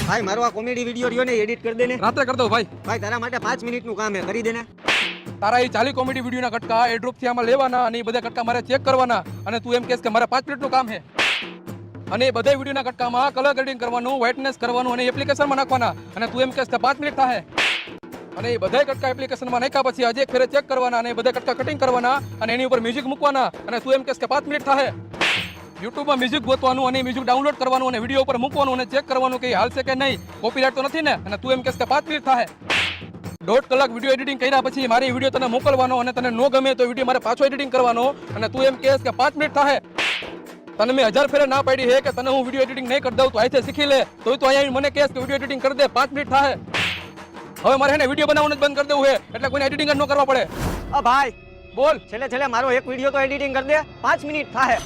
ભાઈ મારો આ કોમેડી વિડિયો રહ્યો ને એડિટ કરી દે ને. રાત્રે કરી દઉં ભાઈ. ભાઈ તારા માટે 5 મિનિટનું કામ હે, કરી દે ને. તારા એ 40 કોમેડી વિડીયોના કટકા એડ્રોપ થી આમાં લેવાના અને એ બધા કટકા મારે ચેક કરવાના અને તું એમ કહેશ કે મારે 5 મિનિટનું કામ છે અને એ બધા વિડીયોના કટકામાં કલર ગ્રેડિંગ કરવાનું, વ્હાઇટનેસ કરવાનું અને એપ્લિકેશનમાં નાખવાના અને તું એમ કહેશ કે 5 મિનિટ થાય અને એ બધા કટકા એપ્લિકેશનમાં નાખ્યા પછી હજી એક ફેરે ચેક કરવાના અને એ બધા કટકા કટિંગ કરવાના અને એની ઉપર મ્યુઝિક મૂકવાના અને તું એમ કહેશ કે 5 મિનિટ થાય. યુટ્યુબમાં મ્યુઝિક ગોતવાનું અને મ્યુઝિક ડાઉનલોડ કરવાનું અને વિડીયો ઉપર મૂકવાનું અને ચેક કરવાનું કે હાલશે કે નહીં, કોપીરાઇટ તો નથી ને, અને તું એમ કહેશ કે 5 મિનિટ થાય. 1.5 કલાક વિડીયો એડિટિંગ કર્યા પછી મારી વિડીયો તને મોકલવાનો અને તને નો ગમે તો વિડીયો મારે પાછો એડિટિંગ કરવાનો અને તું એમ કહેશ કે 5 મિનિટ થાય. તને મેં 1000 ફેરે ના પાડી છે કે તને હું વિડીયો એડિટિંગ નહીં કરી દઉં, તો અહીંથી શીખી લે, તો તું અહીંયા મને કહેશ કે વિડીયો એડિટિંગ કરી દે, 5 મિનિટ થાય. હવે મારે એને વિડીયો બનાવવાનું જ બંધ કરી દેવું છે એટલે કોઈને એડિટિંગ જ ન કરવા પડે. ભાઈ બોલ. છેલ્લે મારો એક વિડિયો તો એડિટિંગ કરી દે, 5 મિનિટ થાય.